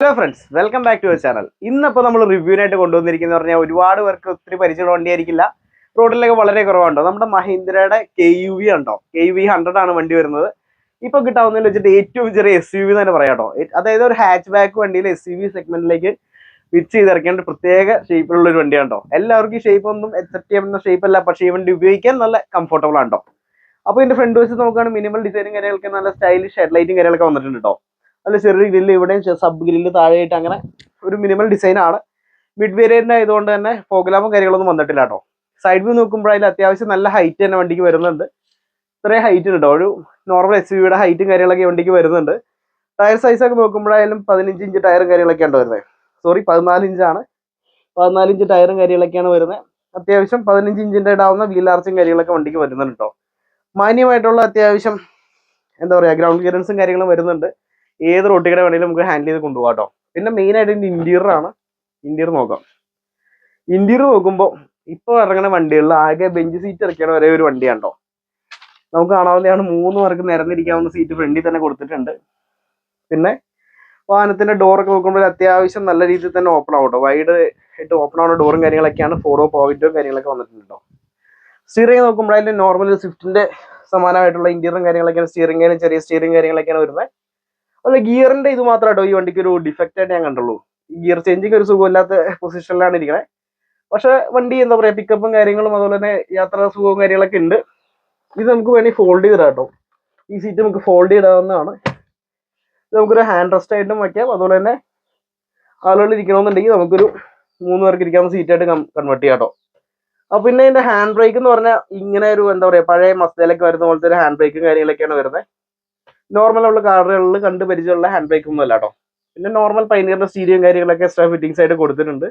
Hello friends, welcome back to our channel. ഇന്നിപ്പോൾ നമ്മൾ റിവ്യൂവിനായിട്ട് കൊണ്ടുവന്നിരിക്കുന്നത് പറഞ്ഞാൽ ഒരുപാട് പേർക്ക് ഒത്തിരി പരിചയമുള്ള വണ്ടിയായിരിക്കില്ല, റോഡിലൊക്കെ വളരെ കുറവുണ്ടോ. നമ്മുടെ മഹീന്ദ്രയുടെ KUV ഉണ്ടോ, KUV 100 ആണ് വണ്ടി വരുന്നത്. ഇപ്പോൾ കിട്ടാവുന്നതിൽ വെച്ചിട്ട് ഏറ്റവും ചെറിയ SUV തന്നെ പറയാം കേട്ടോ. അതായത് ഒരു ഹാച്ച് ബാക്ക് വണ്ടിയിൽ SUV സെഗ്മെന്റിലേക്ക് ഫിറ്റ് ചെയ്തിറക്കേണ്ട പ്രത്യേക ഷേപ്പിലുള്ള ഒരു വണ്ടിയാണ് കേട്ടോ. എല്ലാവർക്കും ഈ ഷേപ്പ് ഒന്നും അക്സെപ്റ്റ് ചെയ്യുന്ന ഷേപ്പ് അല്ല, പക്ഷേ ഈ വണ്ടി ഉപയോഗിക്കാൻ നല്ല കംഫർട്ടബിൾ ആണ് കേട്ടോ. അപ്പോൾ ഇതിന്റെ ഫ്രണ്ട് വശത്ത് നോക്കുകയാണെങ്കിൽ മിനിമൽ ഡിസൈനും കാര്യങ്ങളൊക്കെ നല്ല സ്റ്റൈലിഷ് ഹെഡ്ലൈറ്റും കാര്യങ്ങളൊക്കെ വന്നിട്ടുണ്ട് കേട്ടോ. നല്ല ചെറിയ ഗ്രില്ല്, ഇവിടെയും സബ് ഗ്രില്ല് താഴെയായിട്ട് അങ്ങനെ ഒരു മിനിമൽ ഡിസൈൻ ആണ്. മിഡ് വേരിയന്റ് ആയതുകൊണ്ട് തന്നെ ഫോഗ്ലാമ്പും കാര്യങ്ങളൊന്നും വന്നിട്ടില്ല കേട്ടോ. സൈഡ് വ്യൂ നോക്കുമ്പോഴതിൽ അത്യാവശ്യം നല്ല ഹൈറ്റ് തന്നെ വണ്ടിക്ക് വരുന്നുണ്ട്. ഇത്രയും ഹൈറ്റ് കേട്ടോ, ഒരു നോർമൽ SUV ഹൈറ്റും കാര്യങ്ങളൊക്കെ വണ്ടിക്ക് വരുന്നുണ്ട്. ടയർ സൈസ് ഒക്കെ നോക്കുമ്പോഴായാലും 15 ഇഞ്ച് ടയറും കാര്യങ്ങളൊക്കെയാണ് വരുന്നത്. 14 ഇഞ്ചാണ്. 14 ഇഞ്ച് ടയറും കാര്യങ്ങളൊക്കെയാണ് വരുന്നത്. അത്യാവശ്യം 15 ഇഞ്ചിന്റെ ഇടാവുന്ന വീൽ ആർച്ചും കാര്യങ്ങളൊക്കെ വണ്ടിക്ക് വരുന്നുണ്ട് കേട്ടോ. മാന്യമായിട്ടുള്ള അത്യാവശ്യം എന്താ പറയുക, ഗ്രൗണ്ട് ക്ലിയറൻസും കാര്യങ്ങളും വരുന്നുണ്ട്. ഏത് റോട്ടിക്കടെ വേണമെങ്കിലും നമുക്ക് ഹാൻഡിൽ ചെയ്ത് കൊണ്ടുപോകാം കേട്ടോ. പിന്നെ മെയിൻ ആയിട്ട് ഇതിന്റെ ഇന്റീരിയർ ആണ്. ഇന്റീരിയർ നോക്കാം. ഇന്റീരിയർ നോക്കുമ്പോൾ ഇപ്പോൾ ഇറങ്ങുന്ന വണ്ടികളിൽ ആകെ ബെഞ്ച് സീറ്റ് ഇറക്കിയാണ് ഒരേ ഒരു വണ്ടിയാണ് കേട്ടോ. നമുക്ക് കാണാവുന്നതാണ് 3 പേർക്ക് നിരന്നിരിക്കാവുന്ന സീറ്റ് ഫ്രണ്ടിൽ തന്നെ കൊടുത്തിട്ടുണ്ട്. പിന്നെ വാഹനത്തിന്റെ ഡോറൊക്കെ നോക്കുമ്പോൾ അത്യാവശ്യം നല്ല രീതിയിൽ തന്നെ ഓപ്പൺ ആവും കേട്ടോ. വൈഡ് ആയിട്ട് ഓപ്പൺ ആവുന്ന ഡോറും കാര്യങ്ങളൊക്കെയാണ്. 4 പോയിന്റും കാര്യങ്ങളൊക്കെ വന്നിട്ടുണ്ട് കേട്ടോ. സ്റ്റിയറിംഗ് നോക്കുമ്പോഴായാലും നോർമൽ സ്വിഫ്റ്റിന്റെ സമാനമായിട്ടുള്ള ഇന്റീരിയറും കാര്യങ്ങളൊക്കെയാണ്. സ്റ്റിയറിംഗിലും ചെറിയ സ്റ്റിയറിംഗ് കാര്യങ്ങളൊക്കെയാണ് വരുന്നത്. അല്ല, ഗിയറിന്റെ ഇത് മാത്രമായിട്ടോ ഈ വണ്ടിക്ക് ഒരു ഡിഫക്റ്റ് ആയിട്ട് ഞാൻ കണ്ടുള്ളൂ. ഗിയർ ചേഞ്ചിങ് ഒരു സുഖമില്ലാത്ത പൊസിഷനിലാണ് ഇരിക്കുന്നത്. പക്ഷെ വണ്ടി എന്താ പറയാ, പിക്കപ്പും കാര്യങ്ങളും അതുപോലെ തന്നെ യാത്രാ സുഖവും കാര്യങ്ങളൊക്കെ ഉണ്ട്. ഇത് നമുക്ക് വേണമെങ്കിൽ ഫോൾഡ് ചെയ്തിടാം കേട്ടോ. ഈ സീറ്റ് നമുക്ക് ഫോൾഡ് ചെയ്താവുന്നതാണ്. ഇത് നമുക്കൊരു ഹാൻഡ് റെസ്റ്റ് ആയിട്ടും വയ്ക്കാം. അതുപോലെ തന്നെ ആളുകൾ ഇരിക്കണമെന്നുണ്ടെങ്കിൽ നമുക്കൊരു 3 പേർക്ക് ഇരിക്കാവുന്ന സീറ്റായിട്ട് കൺവേർട്ട് ചെയ്യാം കേട്ടോ. അപ്പൊ പിന്നെ ഇതിന്റെ ഹാൻഡ് ബ്രേക്ക് എന്ന് പറഞ്ഞാൽ ഇങ്ങനെ ഒരു എന്താ പറയാ, പഴയ മസ്തയിലൊക്കെ വരുന്ന പോലത്തെ ഒരു ഹാൻഡ് ബ്രേക്കും കാര്യങ്ങളൊക്കെയാണ് വരുന്നത്. നോർമൽ ഉള്ള കാറുകളിൽ കണ്ട് പരിചയമുള്ള ഹാൻഡ് ബ്രേക്ക് ഒന്നും അല്ല കേട്ടോ. പിന്നെ നോർമൽ പൈനിയറിന്റെ സ്റ്റീരിയും കാര്യങ്ങളൊക്കെ എക്സ്ട്രാ ഫിറ്റിംഗ്സ് ആയിട്ട് കൊടുത്തിട്ടുണ്ട്.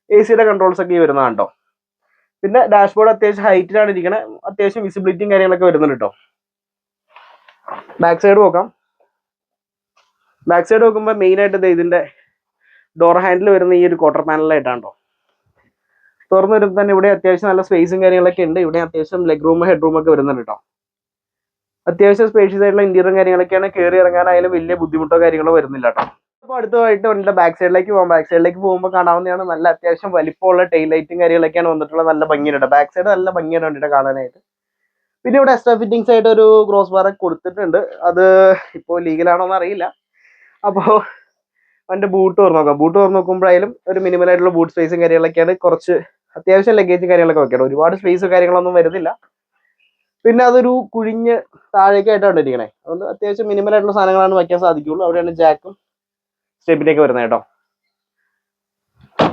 AC കൺട്രോൾസ് ഒക്കെ ഈ വരുന്നതാണ് കേട്ടോ. പിന്നെ ഡാഷ്ബോർഡ് അത്യാവശ്യം ഹൈറ്റിലാണ് ഇരിക്കുന്നത്. അത്യാവശ്യം വിസിബിലിറ്റിയും കാര്യങ്ങളൊക്കെ വരുന്നുണ്ട് കേട്ടോ. ബാക്ക് സൈഡ് നോക്കാം. ബാക്ക് സൈഡ് നോക്കുമ്പോൾ മെയിൻ ആയിട്ട് ഇതിന്റെ ഡോർ ഹാൻഡിൽ വരുന്ന ഈ ഒരു ക്വാർട്ടർ പാനലായിട്ടാണ് കേട്ടോ. തുറന്നു വരുമ്പോൾ തന്നെ ഇവിടെ അത്യാവശ്യം നല്ല സ്പേസും കാര്യങ്ങളൊക്കെ ഉണ്ട്. ഇവിടെ അത്യാവശ്യം ലെഗ് റൂം, ഹെഡ് റൂം ഒക്കെ വരുന്നുണ്ട് കേട്ടോ. അത്യാവശ്യം സ്പേഷ്യസ് ആയിട്ടുള്ള ഇന്റീരിയറും കാര്യങ്ങളൊക്കെയാണ്. കയറി ഇറങ്ങാനായാലും വലിയ ബുദ്ധിമുട്ടോ കാര്യങ്ങളോ വരുന്നില്ല കേട്ടോ. അപ്പോൾ അടുത്തതായിട്ട് വണ്ടിയുടെ ബാക്ക് സൈഡിലേക്ക് പോകാം. ബാക്ക് സൈഡിലേക്ക് പോകുമ്പോൾ കാണാവുന്നതാണ് നല്ല അത്യാവശ്യം വലിപ്പമുള്ള ടെയിൽ ലൈറ്റും കാര്യങ്ങളൊക്കെയാണ് വന്നിട്ടുള്ള. നല്ല ഭംഗിയുണ്ട്. ബാക്ക് സൈഡ് നല്ല ഭംഗിയാണ് വണ്ടിയുടെ കാണാനായിട്ട്. പിന്നെ ഇവിടെ എക്സ്ട്രാ ഫിറ്റിംഗ്സ് ആയിട്ട് ഒരു ക്രോസ് ബാർ കൊടുത്തിട്ടുണ്ട്. അത് ഇപ്പോൾ ലീഗലാണോ എന്ന് അറിയില്ല. അപ്പോൾ വണ്ടി ബൂട്ട് തുറന്ന് നോക്കാം. ബൂട്ട് തുറന്ന് നോക്കുമ്പോഴായാലും ഒരു മിനിമൽ ആയിട്ടുള്ള ബൂട്ട് സ്പേസും കാര്യങ്ങളൊക്കെയാണ്. കുറച്ച് അത്യാവശ്യം ലഗേജും കാര്യങ്ങളൊക്കെ വെക്കണം. ഒരുപാട് സ്പേസ് കാര്യങ്ങളൊന്നും വരുന്നില്ല. പിന്നെ അതൊരു കുഴിഞ്ഞ് താഴേക്കായിട്ടാണ് ഇരിക്കണേ. അതുകൊണ്ട് അത്യാവശ്യം മിനിമൽ ആയിട്ടുള്ള സാധനങ്ങളാണ് വയ്ക്കാൻ സാധിക്കുള്ളൂ. അവിടെയാണ് ജാക്കും സ്റ്റെപ്പിനൊക്കെ വരുന്നത് കേട്ടോ.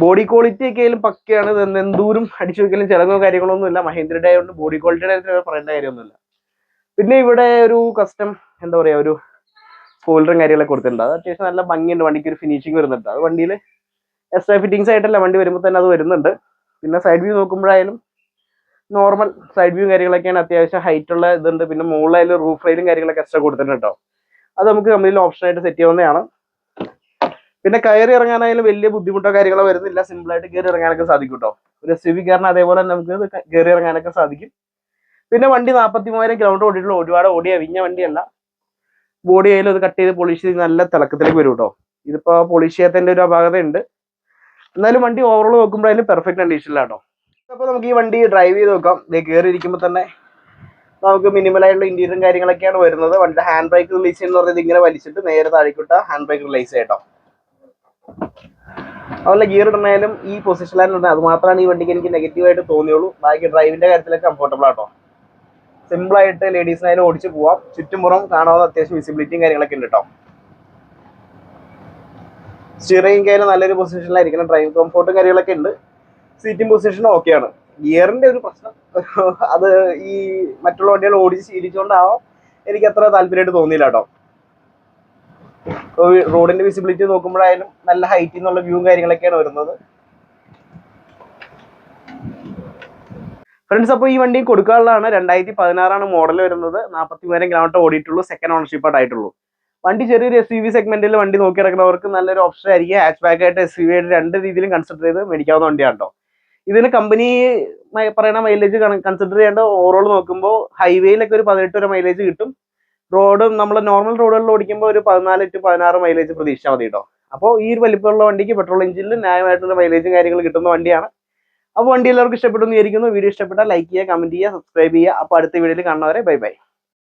ബോഡി ക്വാളിറ്റി ഒക്കെ ആയാലും പക്കയാണ്. എന്തൂരും അടിച്ചു വെക്കലും ചിലവോ കാര്യങ്ങളൊന്നും ഇല്ല. മഹീന്ദ്രയുടെ ആയതുകൊണ്ട് ബോഡി ക്വാളിറ്റിയുടെ പറയേണ്ട കാര്യമൊന്നുമില്ല. പിന്നെ ഇവിടെ ഒരു കസ്റ്റം എന്താ പറയുക, ഒരു സ്പോയിലറും കാര്യങ്ങളൊക്കെ കൊടുത്തിട്ടുണ്ട്. അത് അത്യാവശ്യം നല്ല ഭംഗിയുണ്ട്. വണ്ടിക്ക് ഒരു ഫിനിഷിങ് വരുന്നുണ്ട്. അത് വണ്ടിയിൽ എക്സ്ട്രാ ഫിറ്റിംഗ്സ് ആയിട്ടല്ല, വണ്ടി വരുമ്പോൾ തന്നെ അത് വരുന്നുണ്ട്. പിന്നെ സൈഡ് വ്യൂ നോക്കുമ്പോഴായാലും നോർമൽ സൈഡ് വ്യൂ കാര്യങ്ങളൊക്കെയാണ്. അത്യാവശ്യം ഹൈറ്റ് ഉള്ള ഇതുണ്ട്. പിന്നെ മുകളിലായാലും റൂഫ് റൈലും കാര്യങ്ങളൊക്കെ എക്സ്ട്രാ കൊടുത്തിട്ടുണ്ട് കേട്ടോ. അത് നമുക്ക് കമ്പനിയിൽ ഓപ്ഷനായിട്ട് സെറ്റ് ചെയ്യാവുന്നതാണ്. പിന്നെ കയറി ഇറങ്ങാനായാലും വലിയ ബുദ്ധിമുട്ടോ കാര്യങ്ങളോ വരുന്നില്ല. സിമ്പിൾ ആയിട്ട് കയറി ഇറങ്ങാനൊക്കെ സാധിക്കും കേട്ടോ. ഒരു SUV കാരന് അതേപോലെ തന്നെ നമുക്ക് കയറി ഇറങ്ങാനൊക്കെ സാധിക്കും. പിന്നെ വണ്ടി 43,000 ഗ്രൗണ്ട് ഓടിയിട്ടുള്ള, ഒരുപാട് ഓടി അവിഞ്ഞ വണ്ടിയല്ല. ബോഡി ആയാലും അത് കട്ട് ചെയ്ത് പോളിഷ് ചെയ്ത് നല്ല തിളക്കത്തിലേക്ക് വരും കേട്ടോ. ഇതിപ്പോ പോളിഷ് ചെയ്യാത്തതിന്റെ ഒരു അപാകത ഉണ്ട്. എന്നാലും വണ്ടി ഓവറോൾ നോക്കുമ്പോഴായാലും പെർഫെക്റ്റ് കണ്ടീഷനിലാട്ടോ. അപ്പോൾ നമുക്ക് ഈ വണ്ടി ഡ്രൈവ് ചെയ്ത് നോക്കാം. കയറി ഇരിക്കുമ്പോൾ തന്നെ നമുക്ക് മിനിമൽ ആയിട്ടുള്ള ഇന്റീരിയറും കാര്യങ്ങളൊക്കെയാണ് വരുന്നത്. വണ്ടിയുടെ ഹാൻഡ് ബ്രേക്ക് റിലീസ് എന്ന് പറയുന്നത് ഇങ്ങനെ വലിച്ചിട്ട് നേരെ താഴേക്കിട്ട ഹാൻഡ് ബ്രേക്ക് റിലീസ് ചെയ്യട്ടോ. അതുപോലെ ഗിയർ ഇടണേലും ഈ പൊസിഷനിലാണ്. അത് മാത്രമാണ് ഈ വണ്ടിക്ക് എനിക്ക് നെഗറ്റീവായിട്ട് തോന്നിയുള്ളൂ. ബാക്കി ഡ്രൈവിന്റെ കാര്യത്തിലൊക്കെ കംഫർട്ടബിൾ ആട്ടോ. സിമ്പിൾ ആയിട്ട് ലേഡീസിനായാലും ഓടിച്ച് പോവാം. ചുറ്റുമുറം കാണാവുന്ന അത്യാവശ്യം വിസിബിലിറ്റിയും കാര്യങ്ങളൊക്കെ ഉണ്ട് കേട്ടോ. സ്റ്റിയറിംഗ് ആയാലും നല്ലൊരു പൊസിഷനിലായിരിക്കണം. ഡ്രൈവിംഗ് കംഫോർട്ടും കാര്യങ്ങളൊക്കെ ഉണ്ട്. സീറ്റിംഗ് പൊസിഷനും ഓക്കെയാണ്. ഗിയറിന്റെ ഒരു പ്രശ്നം, അത് ഈ മറ്റുള്ള വണ്ടികൾ ഓടിച്ച് ശീലിച്ചുകൊണ്ടാവാം എനിക്ക് അത്ര താല്പര്യമായിട്ട് തോന്നിയില്ല കേട്ടോ. റോഡിന്റെ വിസിബിലിറ്റി നോക്കുമ്പോഴായാലും നല്ല ഹൈറ്റിൽ നിന്നുള്ള വ്യൂവും കാര്യങ്ങളൊക്കെയാണ് വരുന്നത്. ഫ്രണ്ട്സ്, അപ്പോൾ ഈ വണ്ടി കൊടുക്കാനുള്ളതാണ്. 2016 മോഡൽ വരുന്നത്. 43,000 കിലോമീറ്റർ ഓടിയിട്ടുള്ളൂ. സെക്കൻഡ് ഓണർഷിപ്പ് ആയിട്ടുള്ളൂ. വണ്ടി ചെറിയൊരു SUV സെഗ്മെന്റിൽ വണ്ടി നോക്കി നടക്കുന്നവർക്ക് നല്ലൊരു ഓപ്ഷൻ ആയിരിക്കും. ഹാച്ച് ബാക്ക് ആയിട്ട് SUV ആയിട്ട് രണ്ട് രീതിയിലും കൺസിഡർ ചെയ്ത് മേടിക്കാവുന്ന വണ്ടിയാണ് കേട്ടോ. ഇതിന് കമ്പനി പറയുന്ന മൈലേജ് കൺസിഡർ ചെയ്യേണ്ട ഓവറോൾ നോക്കുമ്പോൾ ഹൈവേയിലൊക്കെ ഒരു 18 വരെ മൈലേജ് കിട്ടും. റോഡ് നമ്മൾ നോർമൽ റോഡുകളിൽ ഓടിക്കുമ്പോൾ ഒരു 14 to 16 മൈലേജ് പ്രതീക്ഷിച്ചാൽ മതി കേട്ടോ. അപ്പോൾ ഈ ഒരു വലിപ്പമുള്ള വണ്ടിക്ക് പെട്രോൾ എഞ്ചിനിൽ ന്യായമായിട്ടുള്ള മൈലേജും കാര്യങ്ങളും കിട്ടുന്ന വണ്ടിയാണ്. അപ്പോൾ വണ്ടി എല്ലാവർക്കും ഇഷ്ടപ്പെട്ടു എന്ന് വിചാരിക്കുന്നു. വീഡിയോ ഇഷ്ടപ്പെട്ടാൽ ലൈക്ക് ചെയ്യുക, കമന്റ് ചെയ്യുക, സബ്സ്ക്രൈബ് ചെയ്യുക. അപ്പോൾ അടുത്ത വീഡിയോയിൽ കാണുന്നവരെ ബൈ ബൈ.